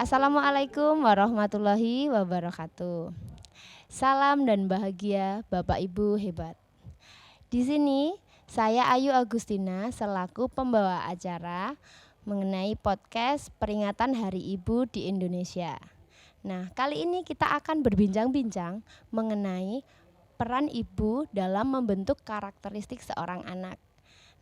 Assalamualaikum warahmatullahi wabarakatuh. Salam dan bahagia Bapak Ibu hebat. Di sini saya Ayu Agustina selaku pembawa acara mengenai podcast peringatan Hari Ibu di Indonesia. Nah, kali ini kita akan berbincang-bincang mengenai peran ibu dalam membentuk karakteristik seorang anak.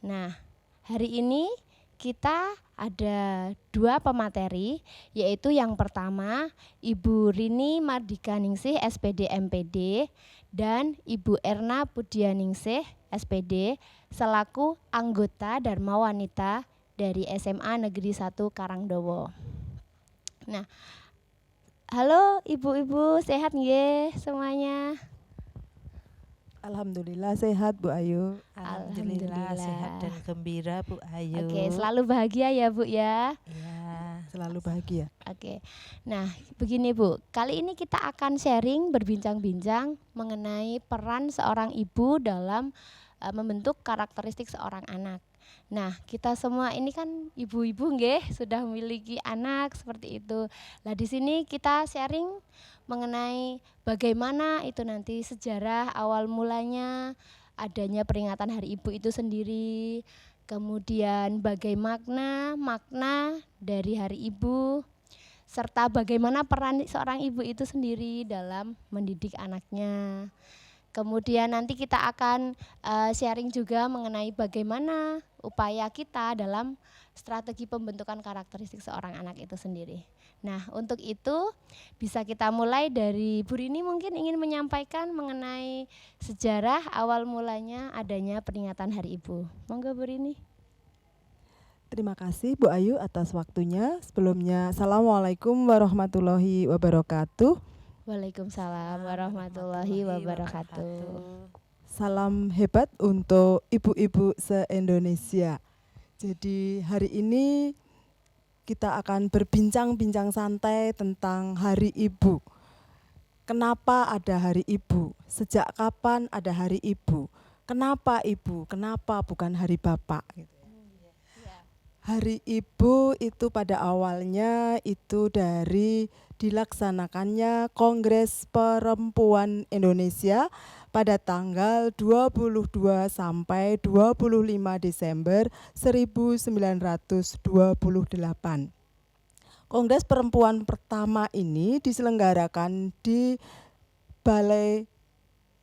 Nah, hari ini kita ada 2 pemateri, yaitu yang pertama Ibu Rini Mardika-Ningsih SPD MPD dan Ibu Erna Pudianingsih SPD selaku anggota Dharma Wanita dari SMA Negeri 1 Karangdowo. Nah, halo ibu-ibu, sehat nggih semuanya? Alhamdulillah sehat Bu Ayu. Alhamdulillah. Sehat dan gembira Bu Ayu. Oke, selalu bahagia ya Bu ya. Ya. Selalu bahagia. Oke, nah begini Bu, kali ini kita akan sharing berbincang-bincang mengenai peran seorang ibu dalam membentuk karakteristik seorang anak. Nah, kita semua ini kan ibu-ibu nggih, sudah memiliki anak seperti itu. Nah, di sini kita sharing mengenai bagaimana itu nanti sejarah awal mulanya adanya peringatan Hari Ibu itu sendiri. Kemudian bagaimana makna dari Hari Ibu, serta bagaimana peran seorang ibu itu sendiri dalam mendidik anaknya. Kemudian nanti kita akan sharing juga mengenai bagaimana upaya kita dalam strategi pembentukan karakteristik seorang anak itu sendiri. Nah, untuk itu bisa kita mulai dari Bu Rini mungkin ingin menyampaikan mengenai sejarah awal mulanya adanya peringatan Hari Ibu. Monggo Bu Rini. Terima kasih Bu Ayu atas waktunya. Sebelumnya Assalamualaikum warahmatullahi wabarakatuh. Waalaikumsalam warahmatullahi wabarakatuh. Salam hebat untuk ibu-ibu se-Indonesia. Jadi hari ini kita akan berbincang-bincang santai tentang Hari Ibu. Kenapa ada Hari Ibu? Sejak kapan ada Hari Ibu? Kenapa Ibu? Kenapa bukan Hari Bapak? Hari Ibu itu pada awalnya itu dari dilaksanakannya Kongres Perempuan Indonesia pada tanggal 22 sampai 25 Desember 1928. Kongres Perempuan pertama ini diselenggarakan di Balai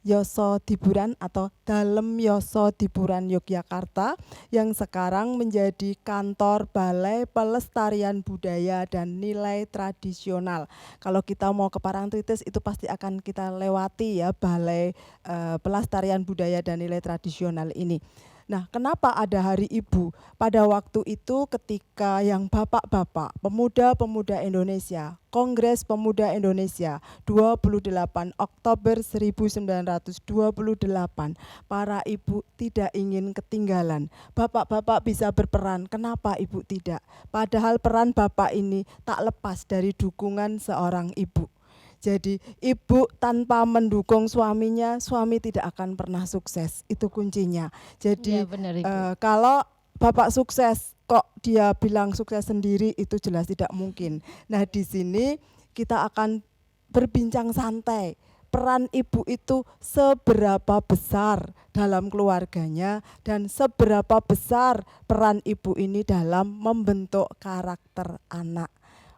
Yoso Diburan atau Dalem Yoso Diburan Yogyakarta yang sekarang menjadi kantor Balai Pelestarian Budaya dan Nilai Tradisional. Kalau kita mau ke Parangtritis itu pasti akan kita lewati ya Balai Pelestarian Budaya dan Nilai Tradisional ini. Nah, kenapa ada Hari Ibu? Pada waktu itu ketika yang bapak-bapak, pemuda-pemuda Indonesia, Kongres Pemuda Indonesia 28 Oktober 1928, para ibu tidak ingin ketinggalan. Bapak-bapak bisa berperan, kenapa ibu tidak? Padahal peran bapak ini tak lepas dari dukungan seorang ibu. Jadi ibu tanpa mendukung suaminya, suami tidak akan pernah sukses. Itu kuncinya. Jadi Ya, benar, kalau bapak sukses kok dia bilang sukses sendiri, itu jelas tidak mungkin. Nah, di sini kita akan berbincang santai. Peran ibu itu seberapa besar dalam keluarganya dan seberapa besar peran ibu ini dalam membentuk karakter anak.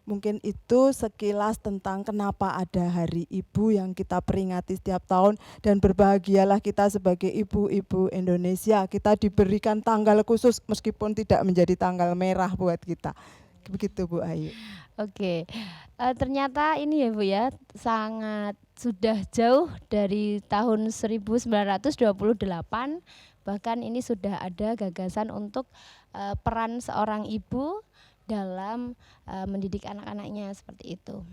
Mungkin itu sekilas tentang kenapa ada Hari Ibu yang kita peringati setiap tahun, dan berbahagialah kita sebagai ibu-ibu Indonesia, kita diberikan tanggal khusus meskipun tidak menjadi tanggal merah buat kita. Begitu Bu Ayu. Oke, ternyata ini ya Bu ya, sangat sudah jauh dari tahun 1928, bahkan ini sudah ada gagasan untuk peran seorang ibu dalam mendidik anak-anaknya seperti itu.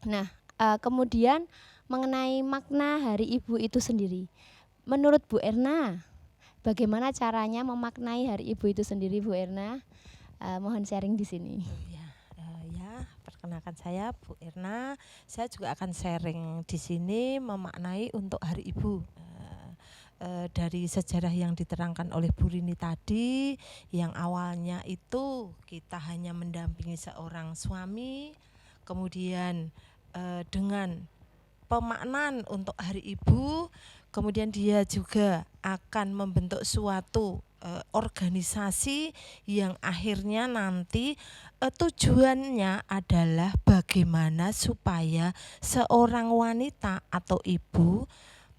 Nah, kemudian mengenai makna Hari Ibu itu sendiri, menurut Bu Erna, bagaimana caranya memaknai Hari Ibu itu sendiri, Bu Erna? Mohon sharing di sini. Perkenalkan saya Bu Erna. Saya juga akan sharing di sini memaknai untuk Hari Ibu. Dari sejarah yang diterangkan oleh Bu Rini tadi, yang awalnya itu kita hanya mendampingi seorang suami kemudian dengan pemaknaan untuk Hari Ibu, kemudian dia juga akan membentuk suatu organisasi yang akhirnya nanti tujuannya adalah bagaimana supaya seorang wanita atau ibu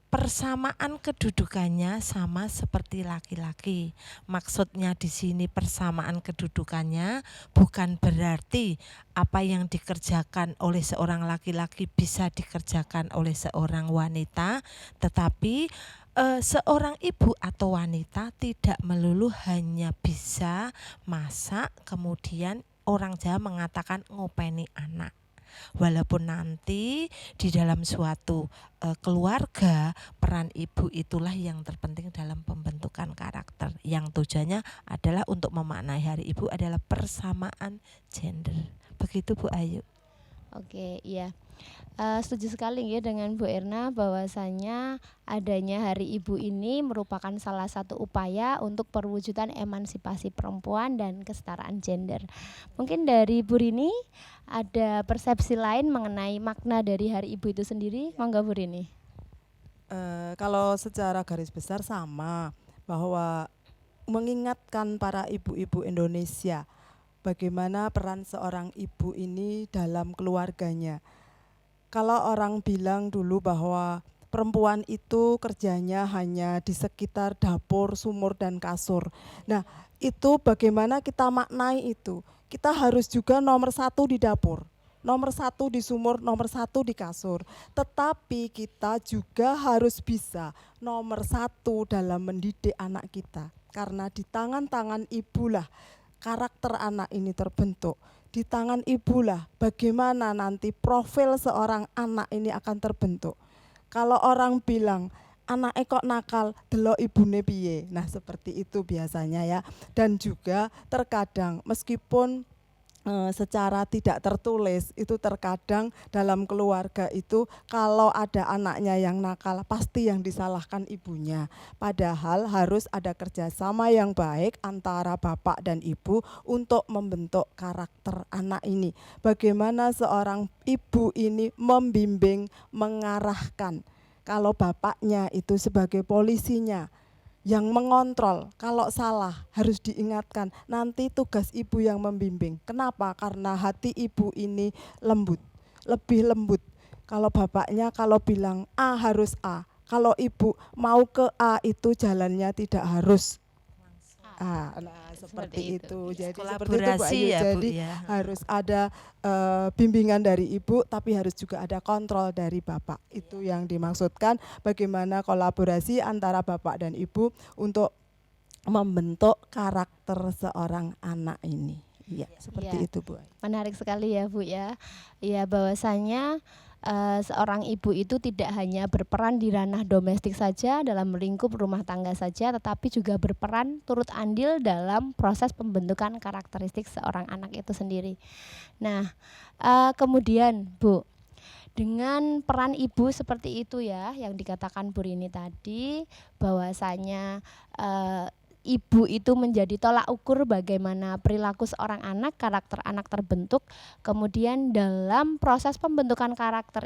persamaan kedudukannya sama seperti laki-laki. Maksudnya di sini persamaan kedudukannya bukan berarti apa yang dikerjakan oleh seorang laki-laki bisa dikerjakan oleh seorang wanita, tetapi seorang ibu atau wanita tidak melulu hanya bisa masak, kemudian orang Jawa mengatakan ngopeni anak. Walaupun nanti di dalam suatu keluarga, peran ibu itulah yang terpenting dalam pembentukan karakter, yang tujuannya adalah untuk memaknai Hari Ibu adalah persamaan gender. Begitu Bu Ayu. Oke, iya. Setuju sekali ya dengan Bu Erna bahwasanya adanya Hari Ibu ini merupakan salah satu upaya untuk perwujudan emansipasi perempuan dan kesetaraan gender. Mungkin dari Bu Rini ada persepsi lain mengenai makna dari Hari Ibu itu sendiri, monggo Bu Rini. Kalau secara garis besar sama, bahwa mengingatkan para ibu-ibu Indonesia bagaimana peran seorang ibu ini dalam keluarganya. Kalau orang bilang dulu bahwa perempuan itu kerjanya hanya di sekitar dapur, sumur, dan kasur. Nah, itu bagaimana kita maknai itu? Kita harus juga nomor satu di dapur, nomor satu di sumur, nomor satu di kasur. Tetapi kita juga harus bisa nomor satu dalam mendidik anak kita. Karena di tangan-tangan ibulah karakter anak ini terbentuk. Di tangan ibulah bagaimana nanti profil seorang anak ini akan terbentuk. Kalau orang bilang anak kok nakal, delok ibune piye. Nah, seperti itu biasanya ya. Dan juga terkadang meskipun secara tidak tertulis itu terkadang dalam keluarga itu kalau ada anaknya yang nakal pasti yang disalahkan ibunya. Padahal harus ada kerjasama yang baik antara bapak dan ibu untuk membentuk karakter anak ini. Bagaimana seorang ibu ini membimbing, mengarahkan. Kalau bapaknya itu sebagai polisinya yang mengontrol, kalau salah harus diingatkan, nanti tugas ibu yang membimbing. Kenapa? Karena hati ibu ini lembut, lebih lembut. Kalau bapaknya kalau bilang A harus A, kalau ibu mau ke A itu jalannya tidak harus nah seperti itu. Jadi seperti itu Bu Ayu. Ya, Jadi Bu, ya. harus ada bimbingan dari ibu, tapi harus juga ada kontrol dari bapak. Itu yang dimaksudkan bagaimana kolaborasi antara bapak dan ibu untuk membentuk karakter seorang anak ini. Iya, seperti itu Bu Ayu. Menarik sekali ya Bu ya. Ya bahwasanya seorang ibu itu tidak hanya berperan di ranah domestik saja, dalam lingkup rumah tangga saja, tetapi juga berperan turut andil dalam proses pembentukan karakteristik seorang anak itu sendiri. Nah, kemudian Bu, dengan peran ibu seperti itu ya, yang dikatakan Bu Rini tadi, bahwasanya ibu itu menjadi tolak ukur bagaimana perilaku seorang anak, karakter anak terbentuk. Kemudian dalam proses pembentukan karakter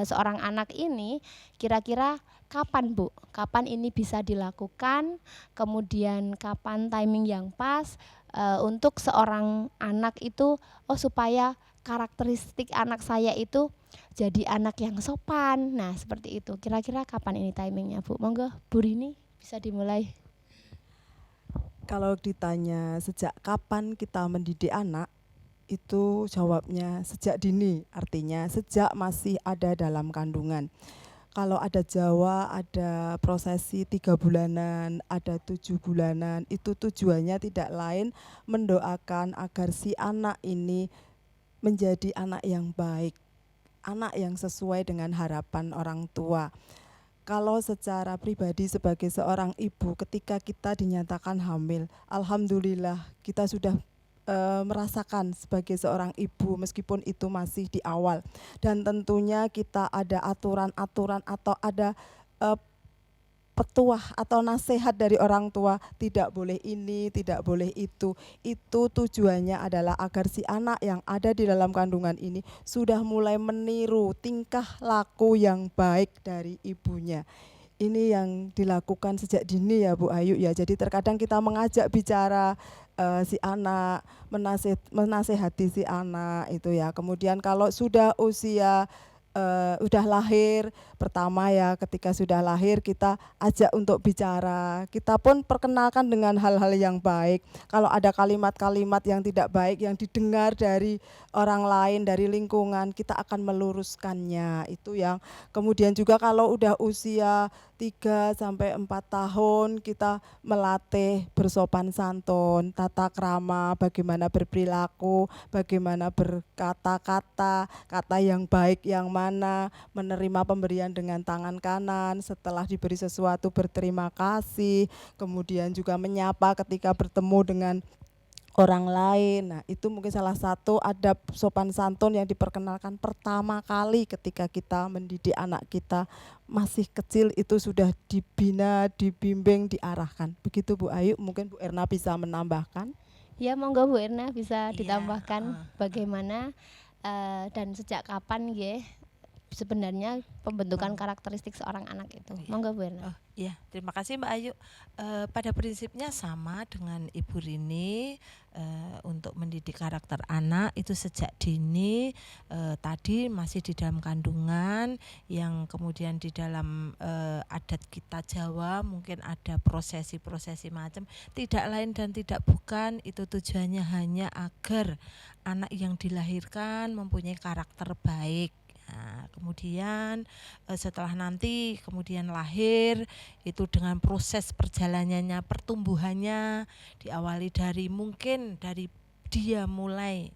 seorang anak ini, kira-kira kapan Bu? Kapan ini bisa dilakukan? Kemudian kapan timing yang pas untuk seorang anak itu, supaya karakteristik anak saya itu jadi anak yang sopan. Nah, seperti itu. Kira-kira kapan ini timingnya Bu? Monggo Bu Rini bisa dimulai. Kalau ditanya sejak kapan kita mendidik anak, itu jawabnya sejak dini, artinya sejak masih ada dalam kandungan. Kalau ada Jawa, ada prosesi 3 bulanan, ada 7 bulanan, itu tujuannya tidak lain mendoakan agar si anak ini menjadi anak yang baik, anak yang sesuai dengan harapan orang tua. Kalau secara pribadi sebagai seorang ibu, ketika kita dinyatakan hamil, alhamdulillah kita sudah merasakan sebagai seorang ibu meskipun itu masih di awal. Dan tentunya kita ada aturan-aturan atau ada petuah atau nasihat dari orang tua, tidak boleh ini, tidak boleh itu tujuannya adalah agar si anak yang ada di dalam kandungan ini sudah mulai meniru tingkah laku yang baik dari ibunya. Ini yang dilakukan sejak dini ya Bu Ayu ya. Jadi terkadang kita mengajak bicara si anak, menasehati si anak itu ya. Kemudian kalau sudah usia udah lahir, pertama ya ketika sudah lahir kita ajak untuk bicara, kita pun perkenalkan dengan hal-hal yang baik. Kalau ada kalimat-kalimat yang tidak baik yang didengar dari orang lain, dari lingkungan, kita akan meluruskannya. Itu yang kemudian juga kalau udah usia 3 sampai 4 tahun kita melatih bersopan santun, tata krama, bagaimana berperilaku, bagaimana berkata-kata, kata yang baik yang mana, menerima pemberian dengan tangan kanan, setelah diberi sesuatu berterima kasih, kemudian juga menyapa ketika bertemu dengan orang lain. Nah, itu mungkin salah satu adab sopan santun yang diperkenalkan pertama kali ketika kita mendidik anak kita masih kecil, itu sudah dibina, dibimbing, diarahkan. Begitu Bu Ayu, mungkin Bu Erna bisa menambahkan. Ya, monggo Bu Erna bisa Iya, ditambahkan bagaimana dan sejak kapan nggih sebenarnya pembentukan karakteristik seorang anak itu. Iya. Monggo Bu Erna. Oh iya, terima kasih Mbak Ayu. Pada prinsipnya sama dengan Ibu Rini, untuk mendidik karakter anak itu sejak dini, tadi masih di dalam kandungan, yang kemudian di dalam adat kita Jawa mungkin ada prosesi-prosesi macam, tidak lain dan tidak bukan, itu tujuannya hanya agar anak yang dilahirkan mempunyai karakter baik. Nah, kemudian setelah nanti kemudian lahir, itu dengan proses perjalanannya, pertumbuhannya diawali dari mungkin dari dia mulai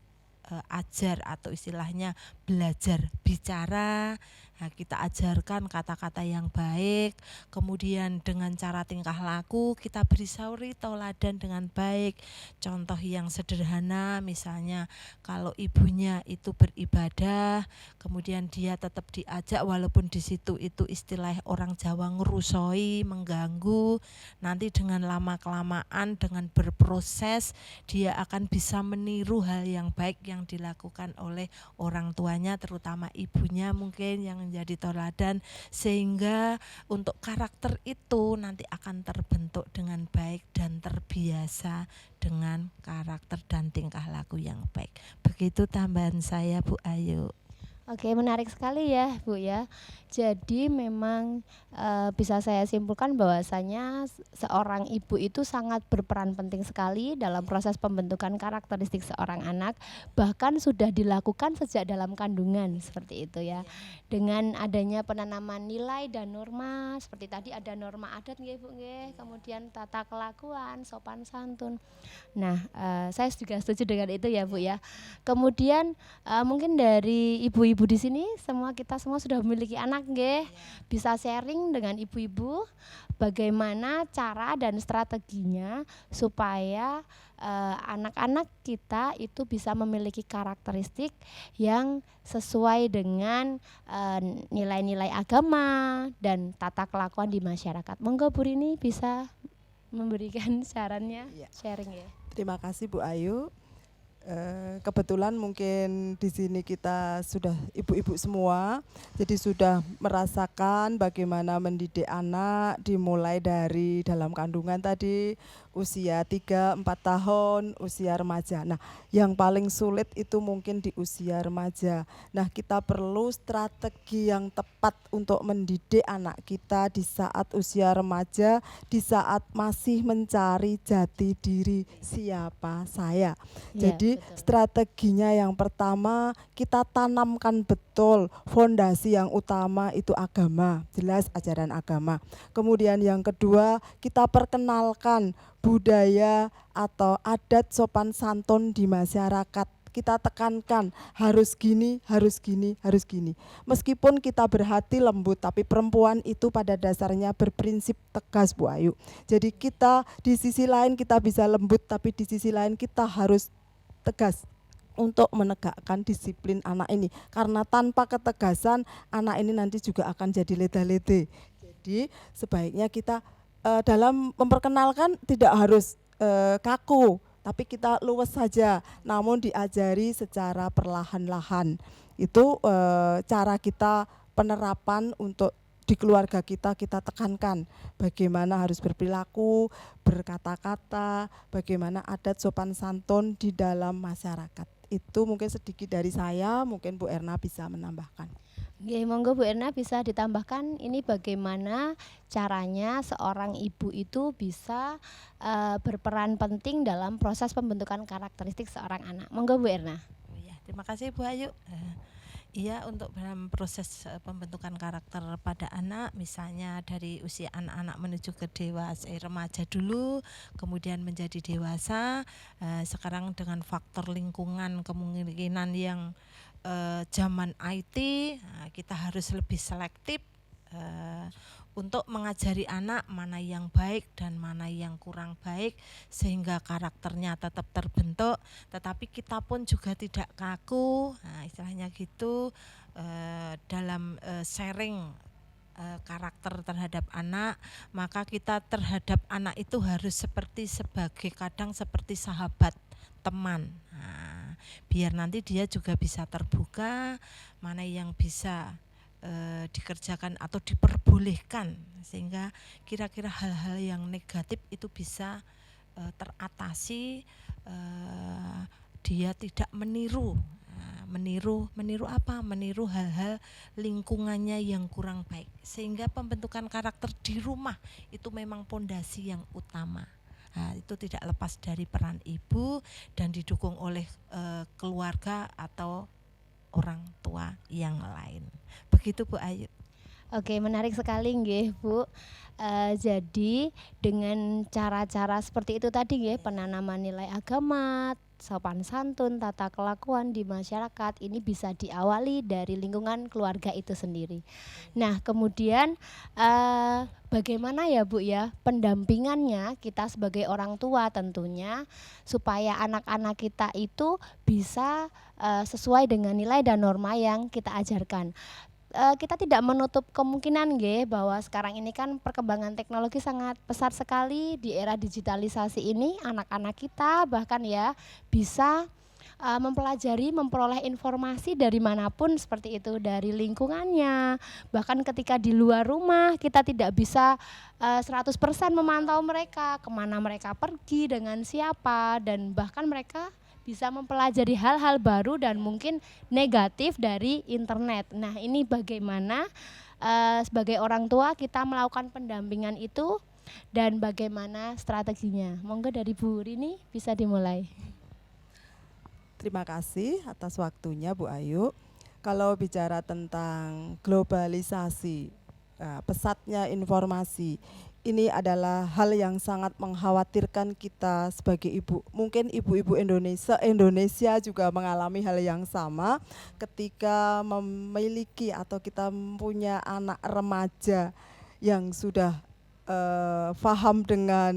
ajar atau istilahnya belajar bicara. Nah, kita ajarkan kata-kata yang baik, kemudian dengan cara tingkah laku kita beri suri tauladan dengan baik. Contoh yang sederhana, misalnya kalau ibunya itu beribadah, kemudian dia tetap diajak walaupun di situ itu istilah orang Jawa ngerusoi, mengganggu, nanti dengan lama-kelamaan dengan berproses dia akan bisa meniru hal yang baik yang dilakukan oleh orang tuanya, terutama ibunya mungkin yang menjadi tauladan, sehingga untuk karakter itu nanti akan terbentuk dengan baik dan terbiasa dengan karakter dan tingkah laku yang baik. Begitu tambahan saya Bu Ayu. Oke, menarik sekali ya Bu ya. Jadi memang bisa saya simpulkan bahwasanya seorang ibu itu sangat berperan penting sekali dalam proses pembentukan karakteristik seorang anak, bahkan sudah dilakukan sejak dalam kandungan seperti itu ya. Dengan adanya penanaman nilai dan norma, seperti tadi ada norma adat nggih Bu nggih, kemudian tata kelakuan, sopan santun. Nah, saya juga setuju dengan itu ya Bu ya. Kemudian mungkin dari ibu-ibu di sini kita semua sudah memiliki anak nggih. Bisa sharing dengan ibu-ibu bagaimana cara dan strateginya supaya anak-anak kita itu bisa memiliki karakteristik yang sesuai dengan nilai-nilai agama dan tata kelakuan di masyarakat. Monggo Bu Rini bisa memberikan sarannya, sharing ya. Terima kasih Bu Ayu. Kebetulan mungkin di sini kita sudah ibu-ibu semua, jadi sudah merasakan bagaimana mendidik anak dimulai dari dalam kandungan tadi, usia 3-4 tahun, usia remaja. Nah, yang paling sulit itu mungkin di usia remaja. Nah, kita perlu strategi yang tepat untuk mendidik anak kita di saat usia remaja, di saat masih mencari jati diri siapa saya. Jadi strateginya yang pertama, kita tanamkan betul fondasi yang utama itu agama, jelas ajaran agama. Kemudian yang kedua, kita perkenalkan budaya atau adat sopan santun di masyarakat. Kita tekankan harus gini, harus gini, harus gini. Meskipun kita berhati lembut, tapi perempuan itu pada dasarnya berprinsip tegas Bu Ayu. Jadi kita di sisi lain kita bisa lembut, tapi di sisi lain kita harus tegas untuk menegakkan disiplin anak ini. Karena tanpa ketegasan anak ini nanti juga akan jadi leda-lede. Jadi sebaiknya kita dalam memperkenalkan tidak harus kaku, tapi kita luwes saja, namun diajari secara perlahan-lahan. Itu cara kita penerapan untuk di keluarga kita tekankan bagaimana harus berperilaku, berkata-kata, bagaimana adat sopan santun di dalam masyarakat. Itu mungkin sedikit dari saya, mungkin Bu Erna bisa menambahkan. Nggih, monggo Bu Erna bisa ditambahkan ini bagaimana caranya seorang ibu itu bisa berperan penting dalam proses pembentukan karakteristik seorang anak. Monggo Bu Erna. Ya, terima kasih Bu Ayu. Iya, untuk dalam proses pembentukan karakter pada anak, misalnya dari usia anak-anak menuju ke dewasa, remaja dulu, kemudian menjadi dewasa. Sekarang dengan faktor lingkungan, kemungkinan yang zaman IT, kita harus lebih selektif untuk mengajari anak mana yang baik dan mana yang kurang baik, sehingga karakternya tetap terbentuk, tetapi kita pun juga tidak kaku, istilahnya gitu, dalam sharing karakter terhadap anak. Maka kita terhadap anak itu harus kadang seperti sahabat, teman. Biar nanti dia juga bisa terbuka mana yang bisa dikerjakan atau diperbolehkan, sehingga kira-kira hal-hal yang negatif itu bisa teratasi. Dia tidak meniru apa? Meniru hal-hal lingkungannya yang kurang baik, sehingga pembentukan karakter di rumah itu memang pondasi yang utama. Itu tidak lepas dari peran ibu dan didukung oleh keluarga atau orang tua yang lain. Begitu Bu Ayu. Oke, menarik sekali nggih Bu. Jadi dengan cara-cara seperti itu tadi nggih, penanaman nilai agama, sopan santun, tata kelakuan di masyarakat ini bisa diawali dari lingkungan keluarga itu sendiri. Nah, kemudian bagaimana ya Bu ya pendampingannya kita sebagai orang tua tentunya supaya anak-anak kita itu bisa sesuai dengan nilai dan norma yang kita ajarkan. Kita tidak menutup kemungkinan nggih bahwa sekarang ini kan perkembangan teknologi sangat pesat sekali di era digitalisasi ini, anak-anak kita bahkan ya bisa mempelajari, memperoleh informasi dari manapun seperti itu, dari lingkungannya. Bahkan ketika di luar rumah kita tidak bisa 100% memantau mereka, kemana mereka pergi, dengan siapa, dan bahkan mereka bisa mempelajari hal-hal baru dan mungkin negatif dari internet. Nah, ini bagaimana sebagai orang tua kita melakukan pendampingan itu dan bagaimana strateginya. Monggo dari Bu Rini bisa dimulai. Terima kasih atas waktunya Bu Ayu. Kalau bicara tentang globalisasi, pesatnya informasi, ini adalah hal yang sangat mengkhawatirkan kita sebagai ibu. Mungkin ibu-ibu Indonesia juga mengalami hal yang sama ketika memiliki atau kita punya anak remaja yang sudah paham dengan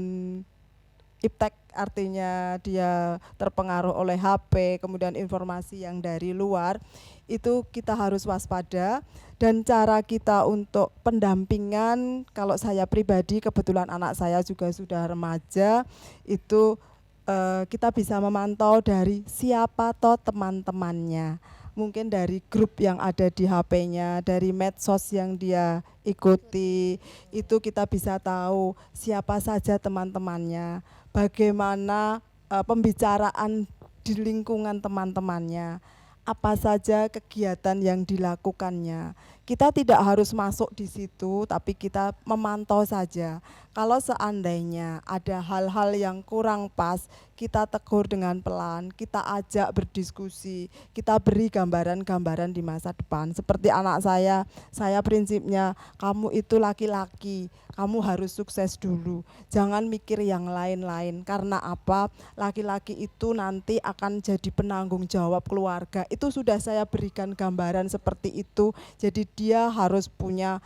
iptek, artinya dia terpengaruh oleh HP, kemudian informasi yang dari luar, itu kita harus waspada. Dan cara kita untuk pendampingan, kalau saya pribadi kebetulan anak saya juga sudah remaja, itu kita bisa memantau dari siapa toh teman-temannya. Mungkin dari grup yang ada di HP-nya, dari medsos yang dia ikuti, itu kita bisa tahu siapa saja teman-temannya, bagaimana pembicaraan di lingkungan teman-temannya, apa saja kegiatan yang dilakukannya. Kita tidak harus masuk di situ, tapi kita memantau saja. Kalau seandainya ada hal-hal yang kurang pas, kita tegur dengan pelan, kita ajak berdiskusi, kita beri gambaran-gambaran di masa depan. Seperti anak saya prinsipnya, kamu itu laki-laki, kamu harus sukses dulu, jangan mikir yang lain-lain. Karena apa? Laki-laki itu nanti akan jadi penanggung jawab keluarga. Itu sudah saya berikan gambaran seperti itu. Jadi dia harus punya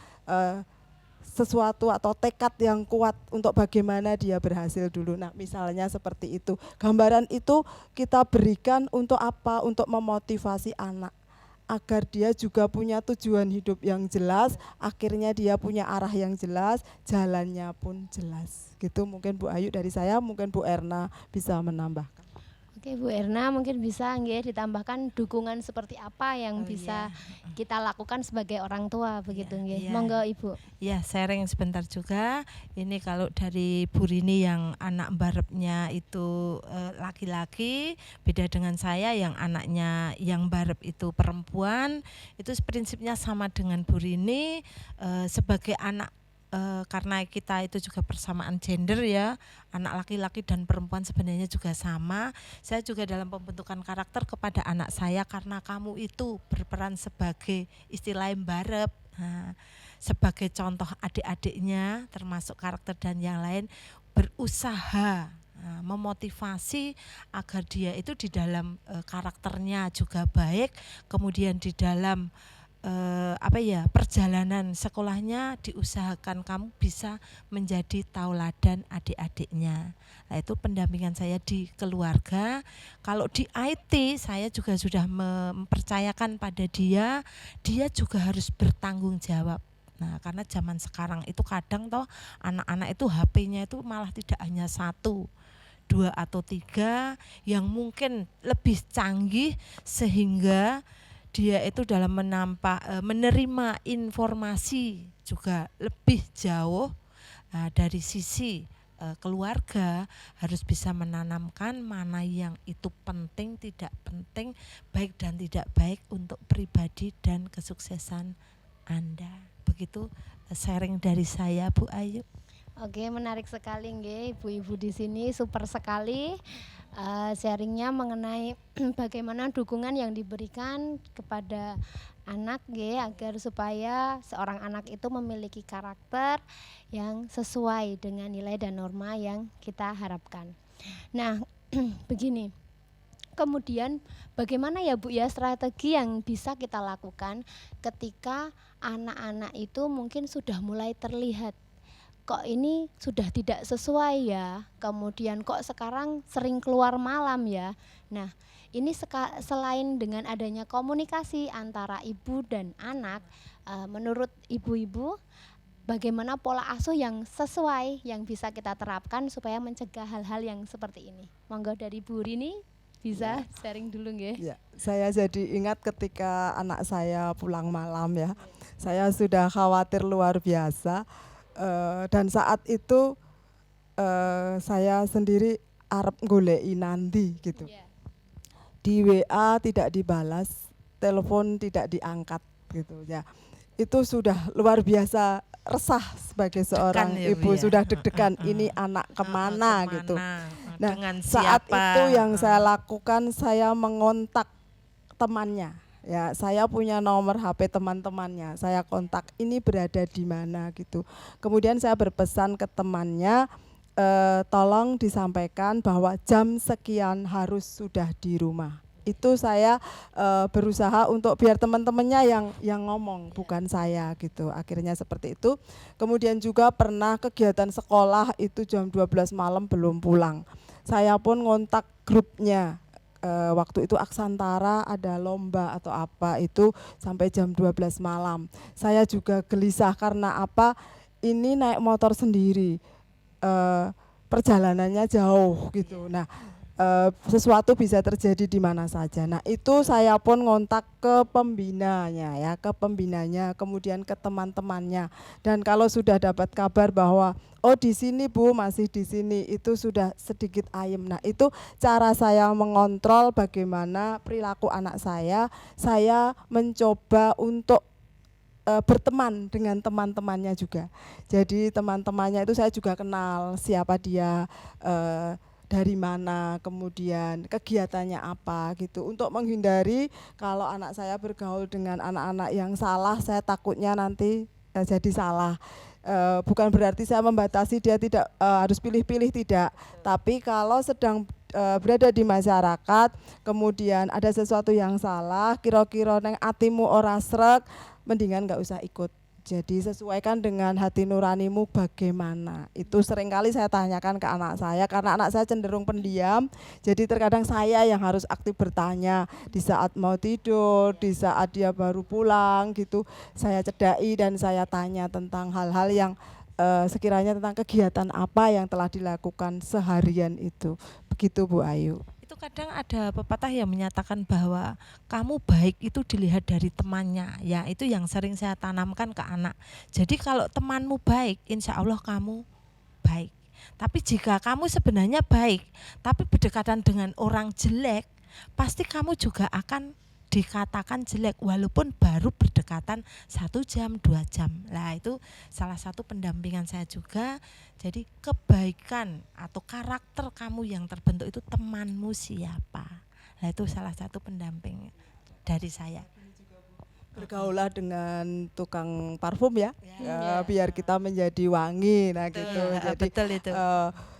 sesuatu atau tekad yang kuat untuk bagaimana dia berhasil dulu. Nah, misalnya seperti itu. Gambaran itu kita berikan untuk apa? Untuk memotivasi anak agar dia juga punya tujuan hidup yang jelas, akhirnya dia punya arah yang jelas, jalannya pun jelas. Gitu mungkin Bu Ayu dari saya, mungkin Bu Erna bisa menambahkan. Oke Bu Erna, mungkin bisa nggih ditambahkan dukungan seperti apa yang Oh, bisa iya. kita lakukan sebagai orang tua begitu nggih. Iya. Monggo Ibu. Ya, sharing sebentar juga. Ini kalau dari Bu Rini yang anak barepnya itu laki-laki, beda dengan saya yang anaknya yang barep itu perempuan. Itu prinsipnya sama dengan Bu Rini, sebagai anak, karena kita itu juga persamaan gender ya, anak laki-laki dan perempuan sebenarnya juga sama. Saya juga dalam pembentukan karakter kepada anak saya, karena kamu itu berperan sebagai istilah barep. Nah, sebagai contoh adik-adiknya termasuk karakter dan yang lain berusaha memotivasi agar dia itu di dalam karakternya juga baik, kemudian di dalam perjalanan sekolahnya diusahakan kamu bisa menjadi tauladan adik-adiknya. Nah, itu pendampingan saya di keluarga. Kalau di IT saya juga sudah mempercayakan pada dia juga harus bertanggung jawab. Nah, karena zaman sekarang itu kadang toh anak-anak itu HP-nya itu malah tidak hanya 1, 2 atau 3 yang mungkin lebih canggih, sehingga dia itu dalam menerima informasi juga lebih jauh. Dari sisi keluarga harus bisa menanamkan mana yang itu penting, tidak penting, baik dan tidak baik untuk pribadi dan kesuksesan Anda. Begitu sharing dari saya, Bu Ayu. Oke, menarik sekali nggih ibu-ibu di sini, super sekali sharingnya mengenai bagaimana dukungan yang diberikan kepada anak nggih agar supaya seorang anak itu memiliki karakter yang sesuai dengan nilai dan norma yang kita harapkan. Nah, begini. Kemudian bagaimana ya Bu ya strategi yang bisa kita lakukan ketika anak-anak itu mungkin sudah mulai terlihat kok ini sudah tidak sesuai ya, kemudian kok sekarang sering keluar malam ya. Nah, ini selain dengan adanya komunikasi antara ibu dan anak, menurut ibu-ibu bagaimana pola asuh yang sesuai yang bisa kita terapkan supaya mencegah hal-hal yang seperti ini? Monggo dari Bu Rini bisa sharing dulu nggih. Ya, saya jadi ingat ketika anak saya pulang malam ya, saya sudah khawatir luar biasa. Dan saat itu saya sendiri arep goleki Nandi gitu. Di WA tidak dibalas, telepon tidak diangkat gitu ya. Itu sudah luar biasa resah sebagai seorang Ya, ibu, Bu, ya. sudah deg-degan ini anak kemana gitu. Nah, dengan saat siapa? itu yang saya lakukan, saya mengontak temannya. Ya, saya punya nomor HP teman-temannya. Saya kontak ini berada di mana gitu. Kemudian saya berpesan ke temannya, tolong disampaikan bahwa jam sekian harus sudah di rumah. Itu saya berusaha untuk biar teman-temannya yang ngomong, bukan saya gitu. Akhirnya seperti itu. Kemudian juga pernah kegiatan sekolah itu jam 12 malam belum pulang. Saya pun ngontak grupnya. Waktu itu Aksantara ada lomba atau apa itu sampai jam 12 malam. Saya juga gelisah karena apa? Ini naik motor sendiri. Perjalanannya jauh gitu. Nah, sesuatu bisa terjadi di mana saja. Nah, itu saya pun ngontak ke pembinanya ya, ke pembinanya, kemudian ke teman-temannya. Dan kalau sudah dapat kabar bahwa oh di sini Bu, masih di sini, itu sudah sedikit ayem. Nah, itu cara saya mengontrol bagaimana perilaku anak saya. Saya mencoba untuk berteman dengan teman-temannya juga. Jadi teman-temannya itu saya juga kenal siapa dia, dari mana, kemudian kegiatannya apa gitu, untuk menghindari kalau anak saya bergaul dengan anak-anak yang salah, saya takutnya nanti jadi salah. Bukan berarti saya membatasi dia tidak harus pilih-pilih, tidak, tapi kalau sedang berada di masyarakat kemudian ada sesuatu yang salah, kira-kira neng atimu ora srek, mendingan nggak usah ikut Jadi sesuaikan dengan hati nuranimu bagaimana. Itu seringkali saya tanyakan ke anak saya karena anak saya cenderung pendiam. Jadi terkadang saya yang harus aktif bertanya di saat mau tidur, di saat dia baru pulang gitu. Saya cedai dan saya tanya tentang hal-hal yang sekiranya tentang kegiatan apa yang telah dilakukan seharian itu. Begitu Bu Ayu. Itu kadang ada pepatah yang menyatakan bahwa kamu baik itu dilihat dari temannya. Ya itu yang sering saya tanamkan ke anak. Jadi kalau temanmu baik, insya Allah kamu baik. Tapi jika kamu sebenarnya baik, tapi berdekatan dengan orang jelek, pasti kamu juga akan dikatakan jelek walaupun baru berdekatan 1 jam 2 jam. Lah itu salah satu pendampingan saya juga. Jadi kebaikan atau karakter kamu yang terbentuk itu temanmu siapa. Nah itu salah satu pendamping dari saya. Bergaulah dengan tukang parfum ya, Ya. biar kita menjadi wangi. Nah gitu. Jadi Betul itu.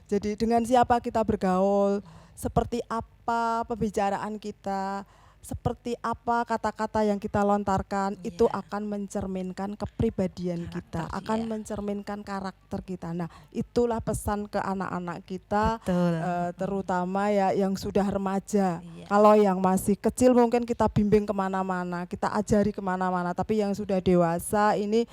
jadi dengan siapa kita bergaul, seperti apa pembicaraan kita, seperti apa kata-kata yang kita lontarkan, itu Iya. akan mencerminkan kepribadian kita, Karakter, akan iya. mencerminkan karakter kita. Nah, itulah pesan ke anak-anak kita, Betul. terutama ya yang sudah remaja. Iya. Kalau yang masih kecil mungkin kita bimbing kemana-mana, kita ajari kemana-mana. Tapi yang sudah dewasa ini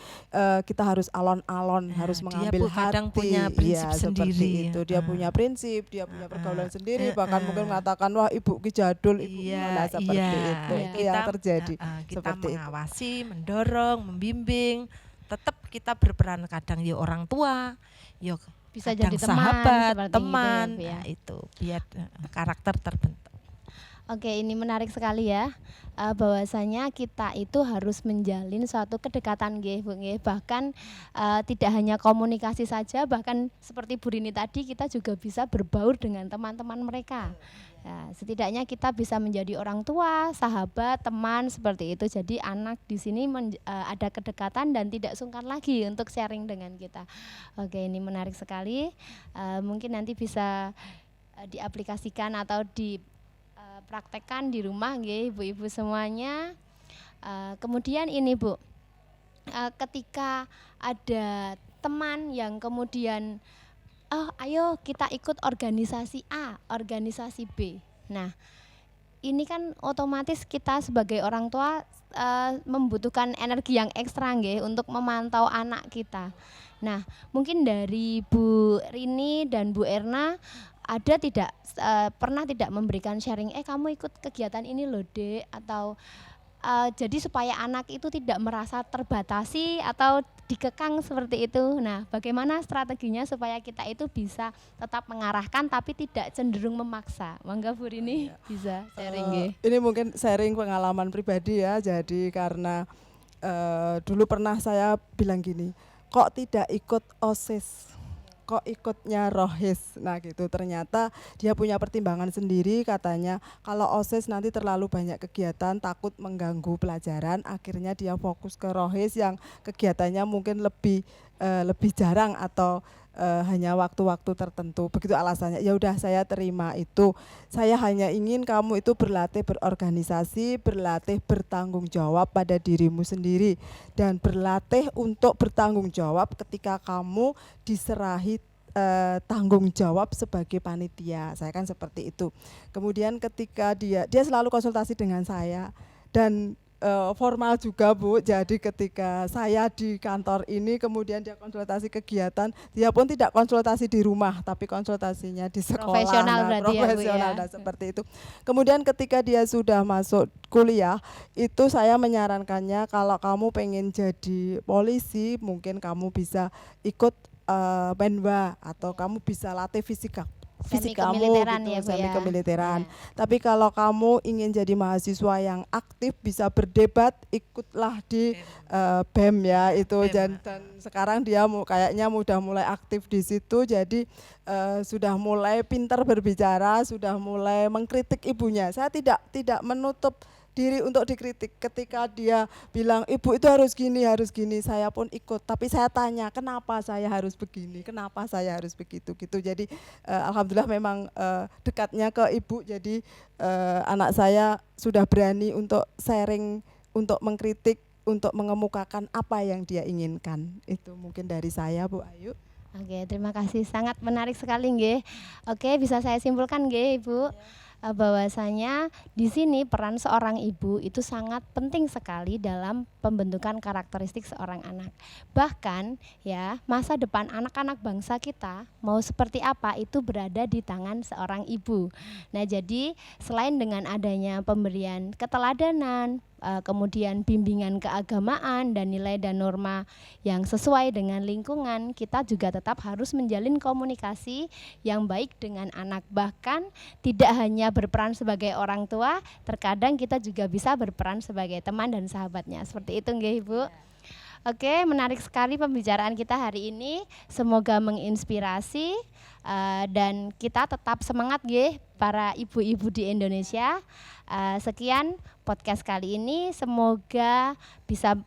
kita harus alon-alon, Nah, harus dia mengambil kadang hati. punya prinsip Iya, seperti sendiri. itu. Dia punya prinsip, dia punya pergaulan sendiri. Bahkan mungkin mengatakan, wah ibu ki jadul, ibu nah, seperti itu. Itu Iya. yang terjadi. Kita seperti itu. mengawasi, mendorong, membimbing. Tetap kita berperan kadang ya orang tua, ya Bisa kadang jadi teman, sahabat, seperti teman. itu ya, Bu, ya. Nah, itu biar karakter terbentuk. Oke, ini menarik sekali ya. Bahwasanya kita itu harus menjalin suatu kedekatan nggih, Bu nggih. Bahkan tidak hanya komunikasi saja, bahkan seperti Bu Rini tadi kita juga bisa berbaur dengan teman-teman mereka. Ya, setidaknya kita bisa menjadi orang tua, sahabat, teman seperti itu. Jadi anak di sini ada kedekatan dan tidak sungkan lagi untuk sharing dengan kita. Oke, ini menarik sekali. Mungkin nanti bisa diaplikasikan atau dipraktekkan di rumah nggih ibu-ibu semuanya. Kemudian ini Bu, ketika ada teman yang kemudian oh ayo kita ikut organisasi A, organisasi B. Nah ini kan otomatis kita sebagai orang tua membutuhkan energi yang ekstra nggih untuk memantau anak kita. Nah mungkin dari Bu Rini dan Bu Erna ada tidak pernah tidak memberikan sharing, kamu ikut kegiatan ini loh Dek, atau jadi supaya anak itu tidak merasa terbatasi atau dikekang seperti itu. Nah, bagaimana strateginya supaya kita itu bisa tetap mengarahkan tapi tidak cenderung memaksa? Mangga Bu Rini bisa sharing nggih. Ini mungkin sharing pengalaman pribadi ya. Jadi karena dulu pernah saya bilang gini, kok tidak ikut OSIS? Kok ikutnya Rohis? Nah gitu, ternyata dia punya pertimbangan sendiri, katanya kalau OSIS nanti terlalu banyak kegiatan, takut mengganggu pelajaran, akhirnya dia fokus ke Rohis yang kegiatannya mungkin lebih jarang atau hanya waktu-waktu tertentu. Begitu alasannya. Ya udah saya terima itu. Saya hanya ingin kamu itu berlatih berorganisasi, berlatih bertanggung jawab pada dirimu sendiri dan berlatih untuk bertanggung jawab ketika kamu diserahi tanggung jawab sebagai panitia. Saya kan seperti itu. Kemudian ketika dia selalu konsultasi dengan saya dan formal juga Bu. Jadi ketika saya di kantor ini kemudian dia konsultasi kegiatan, dia pun tidak konsultasi di rumah tapi konsultasinya di sekolah. Profesional Nah, berarti ya, Bu, profesional ya. nah, seperti itu. Kemudian ketika dia sudah masuk kuliah, itu saya menyarankannya kalau kamu pengen jadi polisi, mungkin kamu bisa ikut Menwa atau kamu bisa latih fisika Semi kamu kemiliteran gitu, ya, Bu, semi ya. kemiliteran. Ya. Tapi kalau kamu ingin jadi mahasiswa yang aktif, bisa berdebat, ikutlah di BEM ya itu. BEM. Dan sekarang dia kayaknya udah mulai aktif di situ, jadi sudah mulai pintar berbicara, sudah mulai mengkritik ibunya. Saya tidak menutup diri untuk dikritik. Ketika dia bilang ibu itu harus gini, saya pun ikut. Tapi saya tanya kenapa saya harus begini, kenapa saya harus begitu gitu. Jadi alhamdulillah memang dekatnya ke ibu. Jadi anak saya sudah berani untuk sharing, untuk mengkritik untuk mengemukakan apa yang dia inginkan. Itu mungkin dari saya, Bu Ayu. Oke, terima kasih. Sangat menarik sekali nggih. Oke, bisa saya simpulkan nggih, Ibu. Bahwasanya di sini peran seorang ibu itu sangat penting sekali dalam pembentukan karakteristik seorang anak. Bahkan ya, masa depan anak-anak bangsa kita mau seperti apa itu berada di tangan seorang ibu. Nah, jadi selain dengan adanya pemberian keteladanan, kemudian bimbingan keagamaan dan nilai dan norma yang sesuai dengan lingkungan, kita juga tetap harus menjalin komunikasi yang baik dengan anak. Bahkan tidak hanya berperan sebagai orang tua, terkadang kita juga bisa berperan sebagai teman dan sahabatnya. Seperti itu nggih, Ibu. Oke, menarik sekali pembicaraan kita hari ini. Semoga menginspirasi dan kita tetap semangat nggih para ibu-ibu di Indonesia. Sekian podcast kali ini, semoga bisa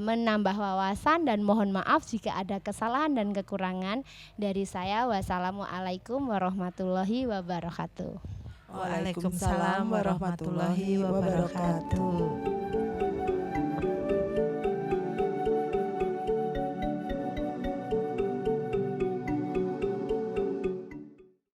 menambah wawasan dan mohon maaf jika ada kesalahan dan kekurangan dari saya. Wassalamualaikum warahmatullahi wabarakatuh. Waalaikumsalam warahmatullahi wabarakatuh.